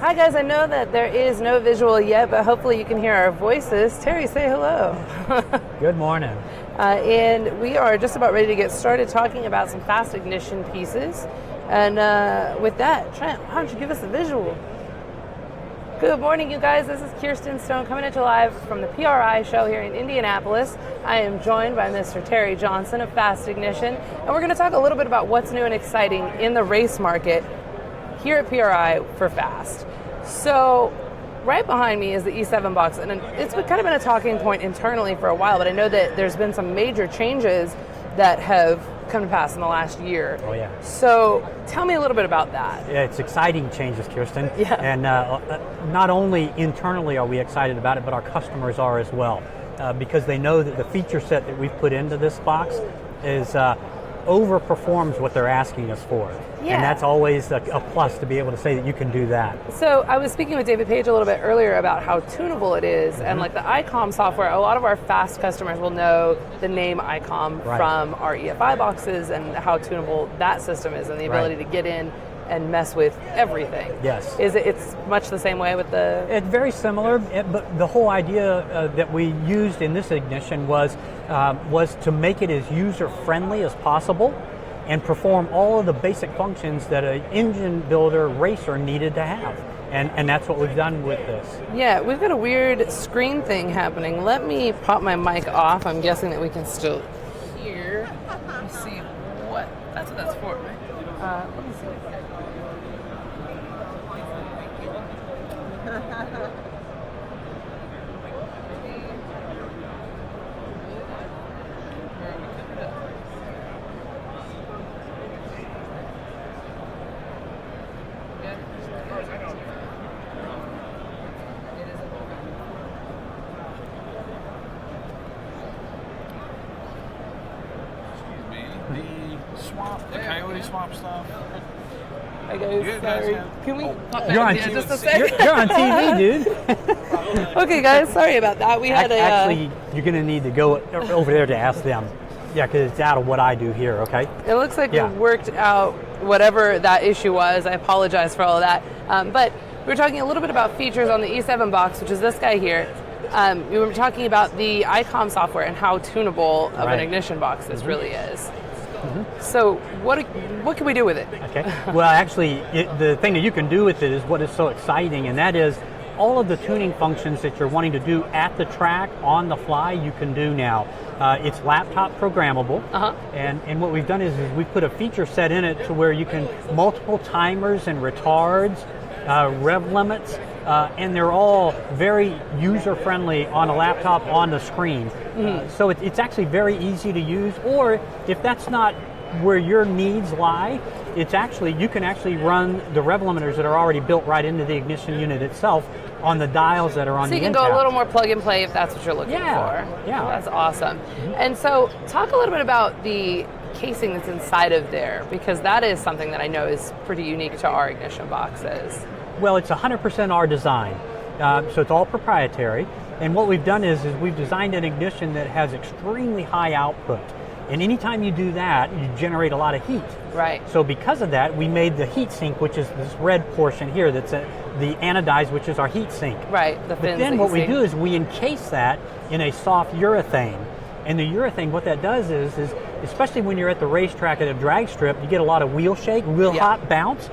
Hi guys, I know that there is no visual yet, but hopefully you can hear our voices. Terry, say hello. Good morning. And we are just about ready to get started talking about some fast ignition pieces. And with that, Trent, why don't you give us a visual? Good morning, you guys. This is Kirsten Stone coming at you live from the PRI Show here in Indianapolis. I am joined by Mr. Terry Johnson of Fast Ignition, and we're going to talk a little bit about what's new and exciting in the race market here at PRI for Fast. So right behind me is the E7 box, and it's kind of been a talking point internally for a while, but I know that there's been some major changes that have come to pass in the last year. Oh yeah. So tell me a little bit about that. Yeah, it's exciting changes, Kirsten. Yeah. And not only internally are we excited about it, but our customers are as well, because they know that the feature set that we've put into this box is overperforms what they're asking us for. Yeah. And that's always a plus to be able to say that you can do that. So I was speaking with David Page a little bit earlier about how tunable it is, and like the ICOM software, a lot of our Fast customers will know the name ICOM from our EFI boxes and how tunable that system is and the ability to get in and mess with everything. Yes. It's much the same way with the... It's very similar, but the whole idea that we used in this ignition was to make it as user-friendly as possible and perform all of the basic functions that an engine builder racer needed to have. And that's what we've done with this. Yeah, we've got a weird screen thing happening. Let me pop my mic off. I'm guessing that we can still hear. Let me see what... That's what that's for, right? Let me see. The coyote swamp stuff. Hi guys, sorry. Can we pop You're on back in just a second? You're on TV, dude. Okay guys, sorry about that. We had Actually, you're going to need to go over there to ask them. Yeah, because it's out of what I do here, okay? It looks like we worked out whatever that issue was. I apologize for all of that. But we were talking a little bit about features on the E7 box, which is this guy here. We were talking about the ICOM software and how tunable of an ignition box this really is. So what can we do with it? Okay. Well, actually, the thing that you can do with it is what is so exciting, and that is all of the tuning functions that you're wanting to do at the track, on the fly, you can do now. It's laptop programmable, and what we've done is we've put a feature set in it to where you can multiple timers and retards, rev limits, and they're all very user-friendly on a laptop on the screen. So it's actually very easy to use, or if that's not where your needs lie, you can actually run the rev limiters that are already built right into the ignition unit itself on the dials that are on the So you can go a little more plug and play if that's what you're looking for. Yeah, that's awesome. And so talk a little bit about the casing that's inside of there, because that is something that I know is pretty unique to our ignition boxes. Well, it's 100% our design, so it's all proprietary. And what we've done is we've designed an ignition that has extremely high output. And anytime you do that, you generate a lot of heat. Right. So because of that, we made the heat sink, which is this red portion here, that's the anodized, which is our heat sink. Right, the fins. But then what we do is we encase that in a soft urethane. And the urethane, what that does is especially when you're at the racetrack at a drag strip, you get a lot of wheel shake, real hot bounce.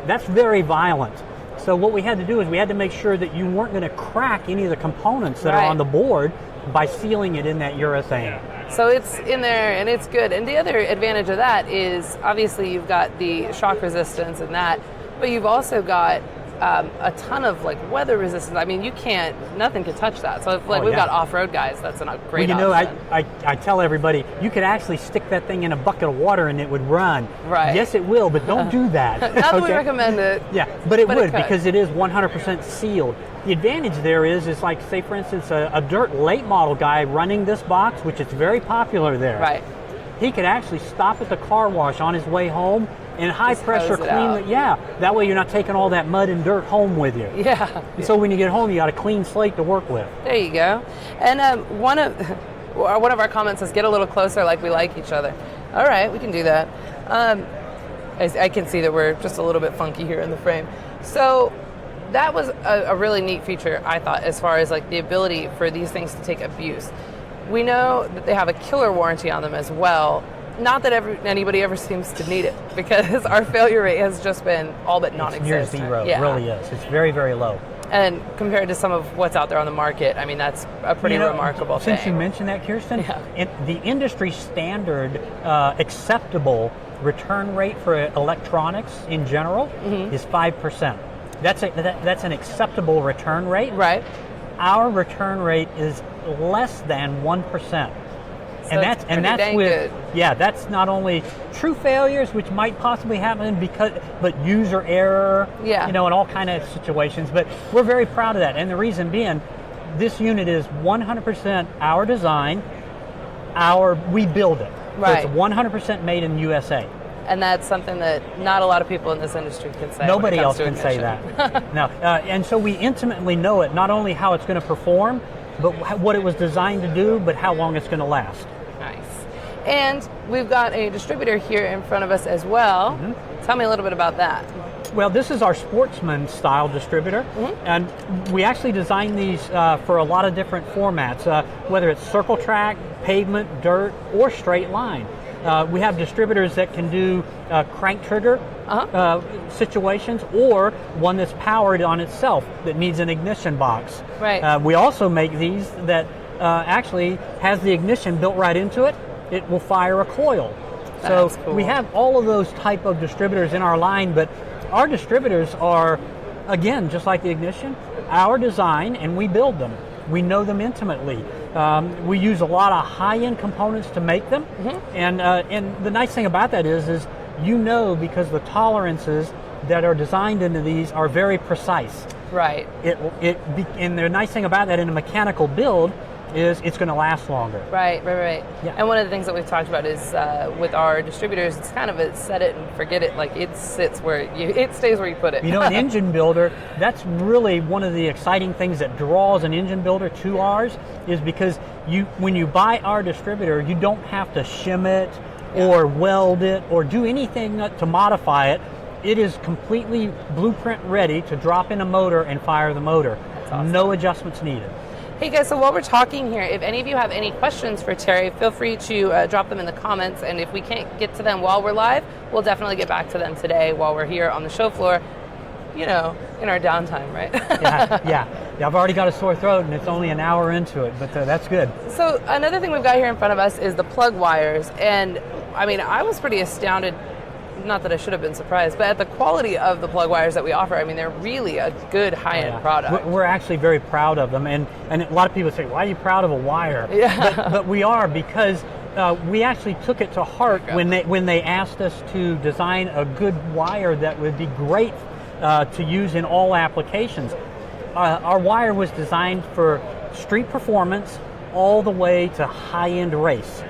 That's very violent. So what we had to do is we had to make sure that you weren't going to crack any of the components that are on the board by sealing it in that urethane. So it's in there and it's good. And the other advantage of that is obviously you've got the shock resistance and that, but you've also got a ton of like weather resistance. I mean, nothing can touch that. So if we've got off-road guys, that's a great option. I tell everybody, you could actually stick that thing in a bucket of water and it would run. Right. Yes, it will, but don't do that. Not that we recommend it. Yeah, but it would because it is 100% sealed. The advantage there is like, say for instance, a dirt late model guy running this box, which is very popular there. Right. He could actually stop at the car wash on his way home and high pressure clean it. Yeah, that way you're not taking all that mud and dirt home with you. Yeah. And so when you get home, you got a clean slate to work with. There you go. And one of our comments says, "Get a little closer, like we like each other." All right, we can do that. I can see that we're just a little bit funky here in the frame. So that was a really neat feature, I thought, as far as like the ability for these things to take abuse. We know that they have a killer warranty on them as well. Not that anybody ever seems to need it, because our failure rate has just been all but non-existent. It's near zero. It really is. It's very, very low. And compared to some of what's out there on the market, I mean, that's a pretty remarkable thing. Since you mentioned that, Kirsten, the industry standard acceptable return rate for electronics in general is 5%. That's an acceptable return rate. Right. Our return rate is less than 1%. So that's with good. That's not only true failures, which might possibly happen but user error, and all kind of situations. But we're very proud of that, and the reason being, this unit is 100% our design, we build it. Right. So it's 100% made in the USA. And that's something that not a lot of people in this industry can say. Nobody else can say that. No, and so we intimately know it, not only how it's going to perform, but what it was designed to do, but how long it's going to last. Nice. And we've got a distributor here in front of us as well. Tell me a little bit about that. Well, this is our sportsman style distributor, and we actually designed these for a lot of different formats, whether it's circle track, pavement, dirt, or straight line. We have distributors that can do crank trigger situations, or one that's powered on itself that needs an ignition box. Right. We also make these that actually has the ignition built right into it. It will fire a coil. That's so cool. We have all of those type of distributors in our line, but our distributors are, again, just like the ignition, our design, and we build them. We know them intimately. We use a lot of high-end components to make them, and the nice thing about that is because the tolerances that are designed into these are very precise. Right. And the nice thing about that in a mechanical build is it's going to last longer. Right. Yeah. And one of the things that we've talked about is with our distributors, it's kind of a set it and forget it. Like it stays where you put it. An engine builder, that's really one of the exciting things that draws an engine builder to ours, is because when you buy our distributor, you don't have to shim it or weld it or do anything to modify it. It is completely blueprint ready to drop in a motor and fire the motor. That's awesome. No adjustments needed. Hey guys, so while we're talking here, if any of you have any questions for Terry, feel free to drop them in the comments, and if we can't get to them while we're live, we'll definitely get back to them today while we're here on the show floor, in our downtime, right? Yeah, I've already got a sore throat, and it's only an hour into it, but that's good. So another thing we've got here in front of us is the plug wires, and I mean, I was pretty astounded, not that I should have been surprised, but at the quality of the plug wires that we offer. I mean, they're really a good high-end product. We're actually very proud of them, and a lot of people say, why are you proud of a wire? Yeah. But we are, because we actually took it to heart when they asked us to design a good wire that would be great to use in all applications. Our wire was designed for street performance all the way to high-end race.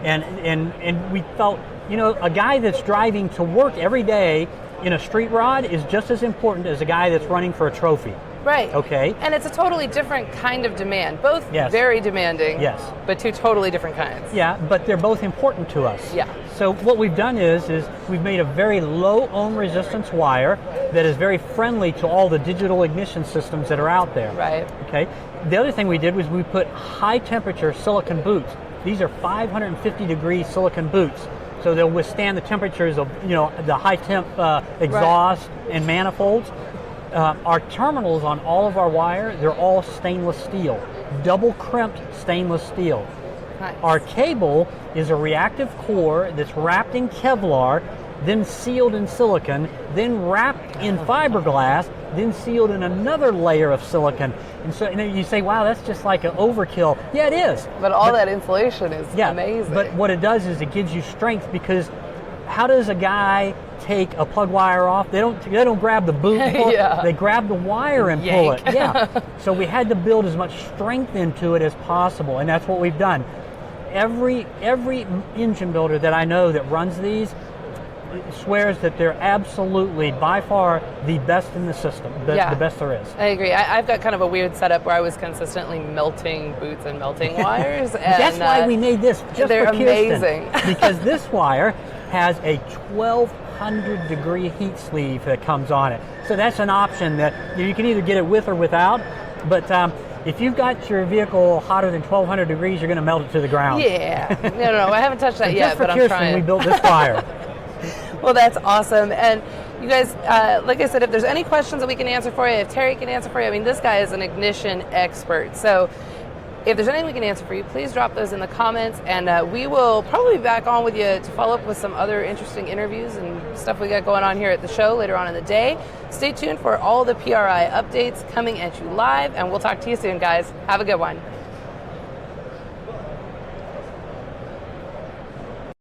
And we felt, a guy that's driving to work every day in a street rod is just as important as a guy that's running for a trophy. Right. Okay. And it's a totally different kind of demand. Both very demanding. Yes. But two totally different kinds. Yeah, but they're both important to us. Yeah. So what we've done is we've made a very low ohm resistance wire that is very friendly to all the digital ignition systems that are out there. Right. Okay. The other thing we did was we put high temperature silicon boots. These are 550 degree silicon boots. So they'll withstand the temperatures of, the high temp exhaust and manifolds. Our terminals on all of our wire, they're all stainless steel, double crimped stainless steel. Nice. Our cable is a reactive core that's wrapped in Kevlar, then sealed in silicon, then wrapped in fiberglass, then sealed in another layer of silicon. And so you say, wow, that's just like an overkill. Yeah, it is. But that insulation is amazing. But what it does is it gives you strength, because how does a guy take a plug wire off? They don't grab the boot and pull it. They grab the wire and pull it. Yeah. So we had to build as much strength into it as possible, and that's what we've done. Every engine builder that I know that runs these swears that they're absolutely, by far, the best in the system, the best there is. I agree. I've got kind of a weird setup where I was consistently melting boots and melting wires. And that's why we made this, just they're for Kirsten. amazing. Because this wire has a 1200-degree heat sleeve that comes on it. So that's an option that you can either get it with or without, but if you've got your vehicle hotter than 1200 degrees, you're going to melt it to the ground. Yeah. No, I haven't touched that yet, but I'm trying. We built this fire. Well, that's awesome. And you guys, like I said, if there's any questions that we can answer for you, if Terry can answer for you, I mean, this guy is an ignition expert. So if there's anything we can answer for you, please drop those in the comments, and we will probably be back on with you to follow up with some other interesting interviews and stuff we got going on here at the show later on in the day. Stay tuned for all the PRI updates coming at you live, and we'll talk to you soon, guys. Have a good one.